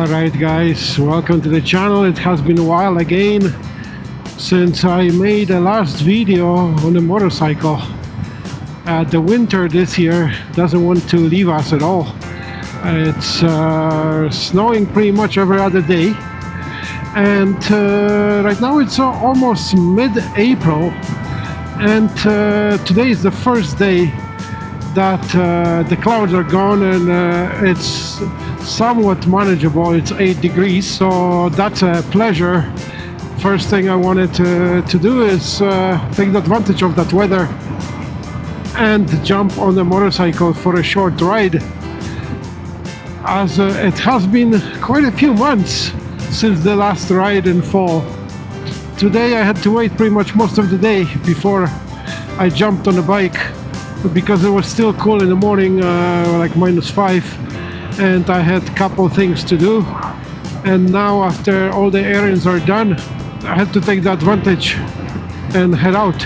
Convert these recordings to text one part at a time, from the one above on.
Alright guys, welcome to the channel. It has been a while again since I made the last video on the motorcycle. The winter this year doesn't want to leave us at all. It's snowing pretty much every other day, and right now it's almost mid-April, and today is the first day that the clouds are gone and it's somewhat manageable. It's 8 degrees, so that's a pleasure. First thing I wanted to do is take advantage of that weather and jump on the motorcycle for a short ride, as it has been quite a few months since the last ride in fall. Today I had to wait pretty much most of the day before I jumped on the bike, because it was still cool in the morning, like -5, and I had a couple things to do. And now, after all the errands are done, I had to take the advantage and head out.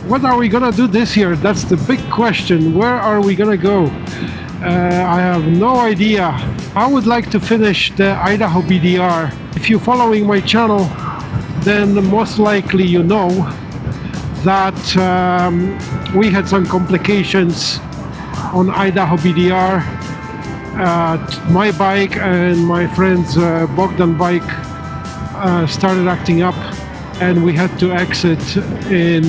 What are we gonna do this year? That's the big question. Where are we gonna go? I have no idea. I would like to finish the Idaho BDR. If you're following my channel, then most likely you know that we had some complications on Idaho BDR. My bike and my friend's Bogdan bike started acting up, and we had to exit in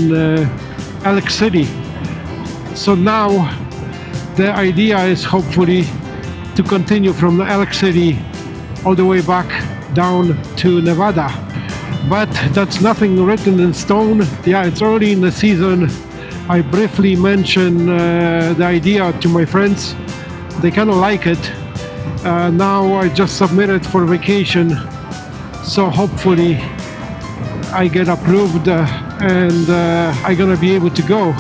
Elk City. So now the idea is hopefully to continue from the Elk City all the way back down to Nevada. But that's nothing written in stone. Yeah, it's early in the season. I briefly mentioned the idea to my friends. They kind of like it. Now I just submitted for vacation, so hopefully I get approved and I'm gonna be able to go.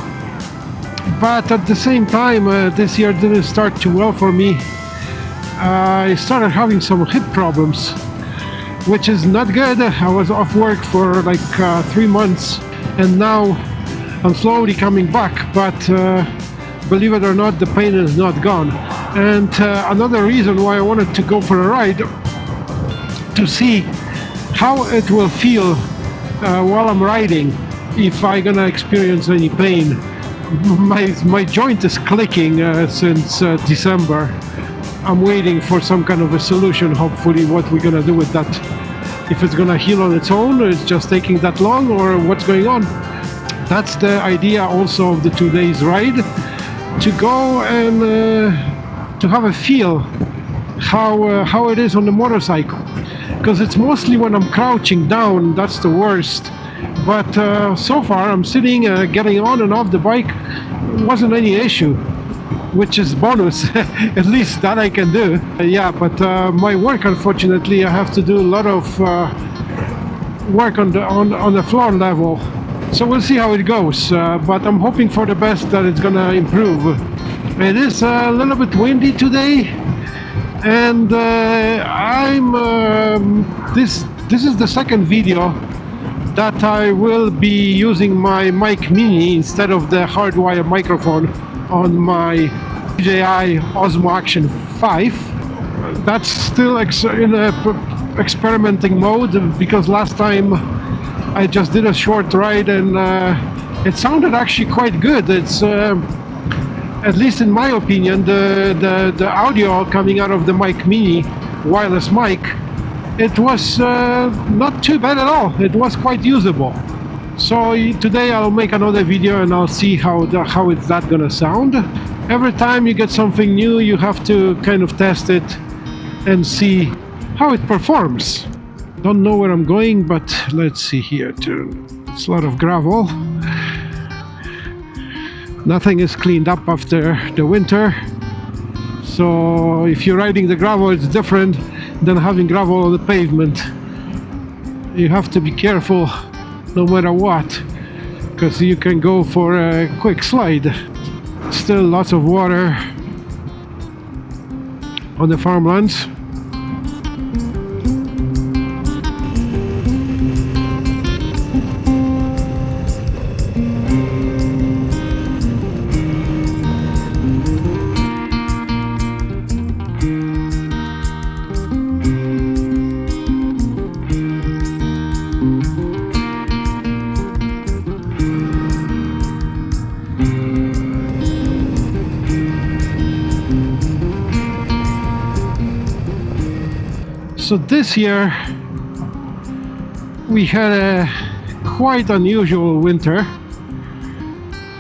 But at the same time, this year didn't start too well for me. I started having some hip problems, which is not good. I was off work for like 3 months, and now I'm slowly coming back, but believe it or not, the pain is not gone. And another reason why I wanted to go for a ride, to see how it will feel while I'm riding, if I'm gonna experience any pain. My joint is clicking since December. I'm waiting for some kind of a solution, hopefully, what we're gonna do with that. If it's gonna heal on its own, or it's just taking that long, or what's going on. That's the idea also of the 2 days ride, to go and to have a feel how it is on the motorcycle, because it's mostly when I'm crouching down that's the worst. But so far I'm sitting, getting on and off the bike, wasn't any issue, which is bonus. At least that I can do. Yeah, but my work, unfortunately, I have to do a lot of work on the floor level, so we'll see how it goes. But I'm hoping for the best, that it's gonna improve. It is a little bit windy today, and this is the second video that I will be using my mic mini instead of the hardwire microphone on my DJI Osmo Action 5. That's still in a experimenting mode, because last time I just did a short ride and it sounded actually quite good. It's at least in my opinion, the audio coming out of the mic mini, wireless mic, it was not too bad at all. It was quite usable. So today I'll make another video and I'll see how is that gonna sound. Every time you get something new, you have to kind of test it and see how it performs. Don't know where I'm going, but let's see here too. It's a lot of gravel. Nothing is cleaned up after the winter, so if you're riding the gravel, it's different than having gravel on the pavement. You have to be careful no matter what, because you can go for a quick slide. Still lots of water on the farmlands. So this year we had a quite unusual winter.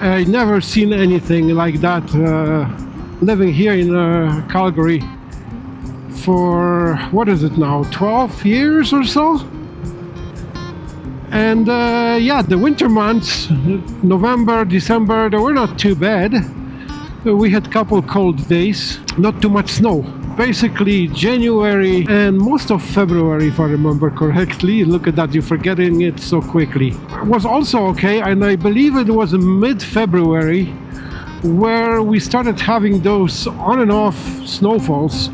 I never seen anything like that living here in Calgary for, what is it now, 12 years or so? And yeah, the winter months, November, December, they were not too bad. We had a couple cold days, not too much snow. Basically January and most of February, if I remember correctly. Look at that, you're forgetting it so quickly. It was also okay, and I believe it was mid-February where we started having those on and off snowfalls,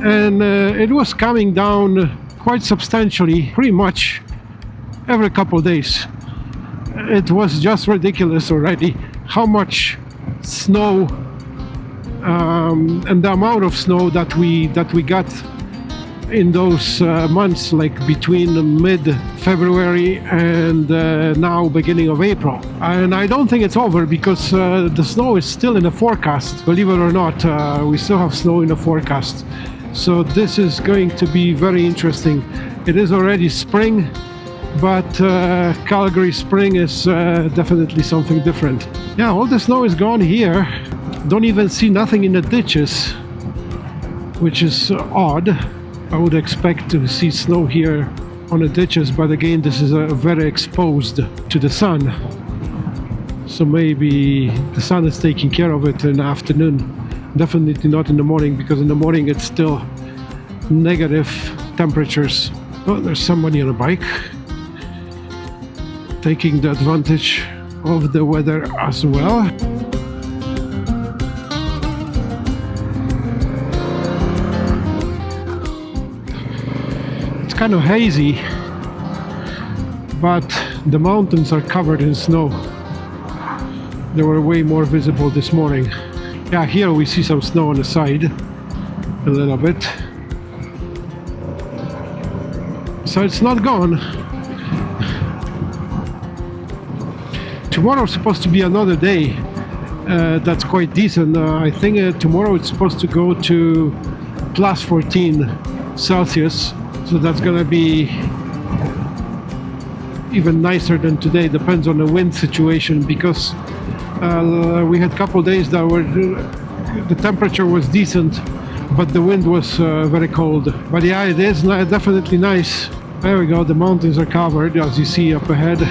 and it was coming down quite substantially, pretty much every couple of days. It was just ridiculous already how much snow and the amount of snow that we got in those months, like between mid-February and now beginning of April. And I don't think it's over, because the snow is still in the forecast. Believe it or not, we still have snow in the forecast. So this is going to be very interesting. It is already spring, but Calgary spring is definitely something different. Yeah, all the snow is gone here. Don't even see nothing in the ditches, which is odd. I would expect to see snow here on the ditches, but again, this is very exposed to the sun. So maybe the sun is taking care of it in the afternoon. Definitely not in the morning, because in the morning it's still negative temperatures. Oh, there's somebody on a bike taking the advantage of the weather as well. It's kind of hazy, but the mountains are covered in snow. They were way more visible this morning. Yeah, here we see some snow on the side, a little bit. So it's not gone. Tomorrow's supposed to be another day that's quite decent. I think tomorrow it's supposed to go to plus 14 Celsius. So that's gonna be even nicer than today. Depends on the wind situation, because we had a couple days that were the temperature was decent, but the wind was very cold. But yeah, it is definitely nice. There we go, the mountains are covered, as you see up ahead.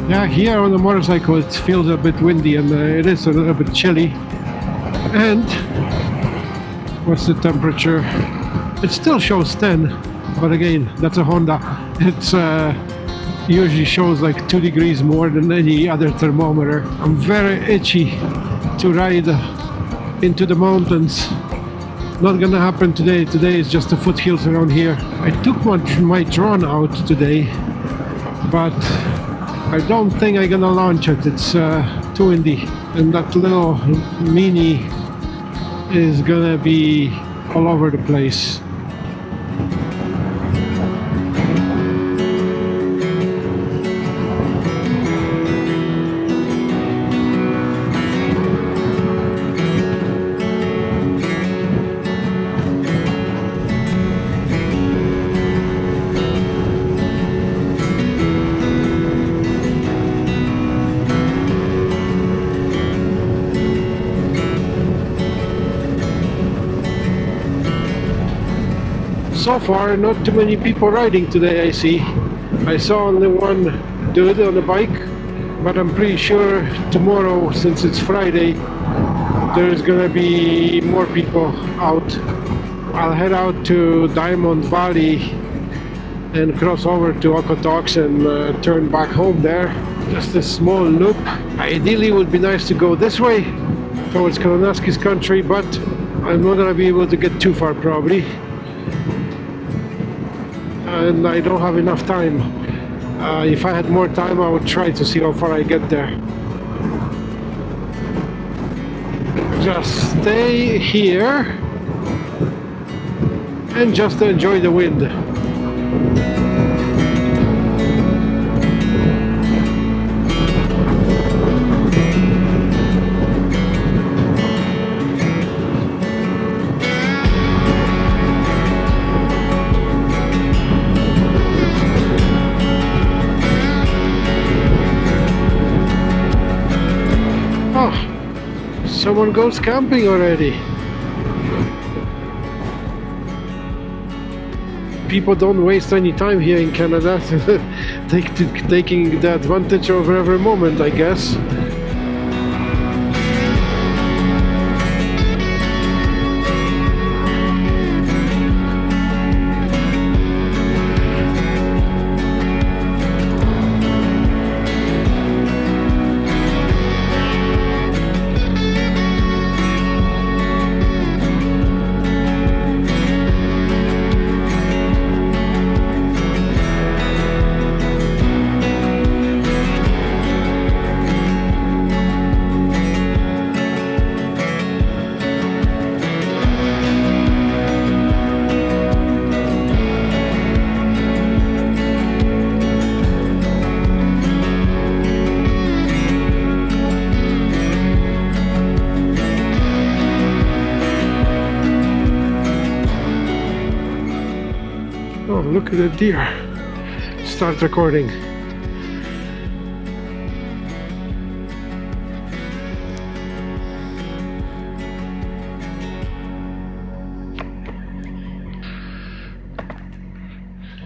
Yeah, here on the motorcycle it feels a bit windy, and it is a little bit chilly. And what's the temperature? It still shows 10, but again, that's a Honda. It's usually shows like 2 degrees more than any other thermometer. I'm very itchy to ride into the mountains. Not gonna happen today. Today is just the foothills around here. I took my drone out today, but I don't think I'm gonna launch it. It's too windy, and that little Mini is gonna be all over the place. So far, not too many people riding today, I see. I saw only one dude on a bike, but I'm pretty sure tomorrow, since it's Friday, there's gonna be more people out. I'll head out to Diamond Valley and cross over to Okotoks and turn back home there. Just a small loop. Ideally, it would be nice to go this way towards Kananaskis country, but I'm not gonna be able to get too far probably. And I don't have enough time. If I had more time, I would try to see how far I get there. Just stay here and just enjoy the wind. everyone goes camping already. People don't waste any time here in Canada, taking the advantage of every moment, I guess. Oh, look at the deer. Start recording.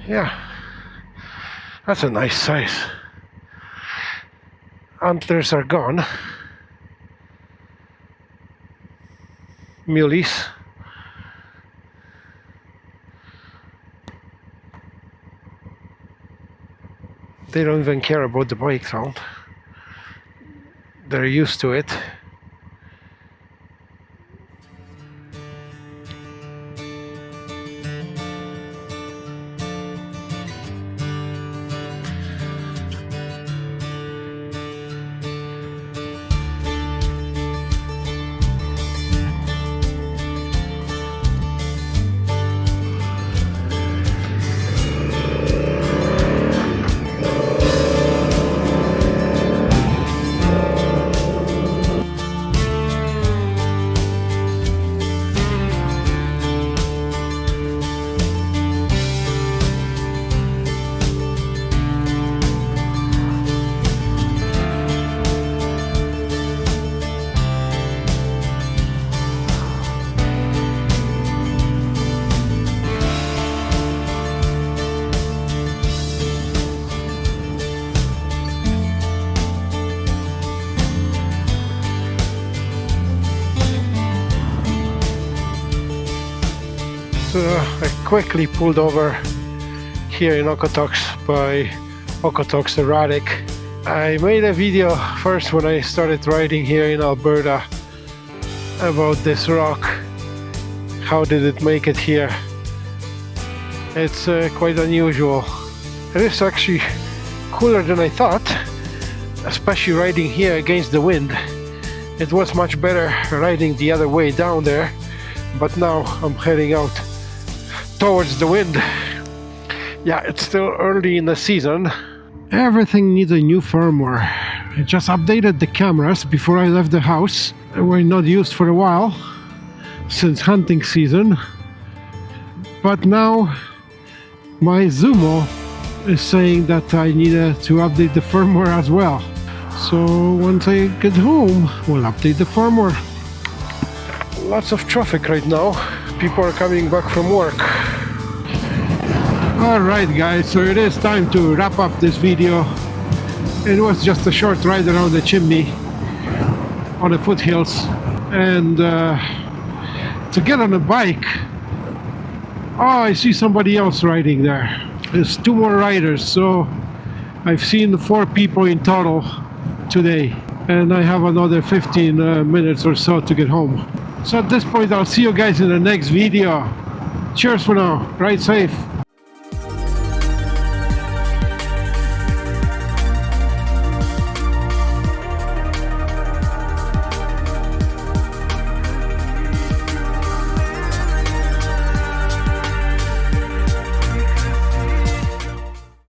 Yeah, that's a nice size. Antlers are gone. Muleys. They don't even care about the bike sound. They're used to it. I quickly pulled over here in Okotoks by Okotoks Erratic. I made a video first when I started riding here in Alberta about this rock. How did it make it here? It's quite unusual. It is actually cooler than I thought, especially riding here against the wind. It was much better riding the other way down there, but now I'm heading out towards the wind. Yeah, it's still early in the season. Everything needs a new firmware. I just updated the cameras before I left the house. They were not used for a while, since hunting season. But now my Zumo is saying that I needed to update the firmware as well. So once I get home, we'll update the firmware. Lots of traffic right now. People are coming back from work. Alright guys, so it is time to wrap up this video. It was just a short ride around the chimney on the foothills, and to get on a bike. Oh, I see somebody else riding there. There's 2 more riders, so I've seen 4 people in total today, and I have another 15 minutes or so to get home. So at this point, I'll see you guys in the next video. Cheers for now. Ride safe.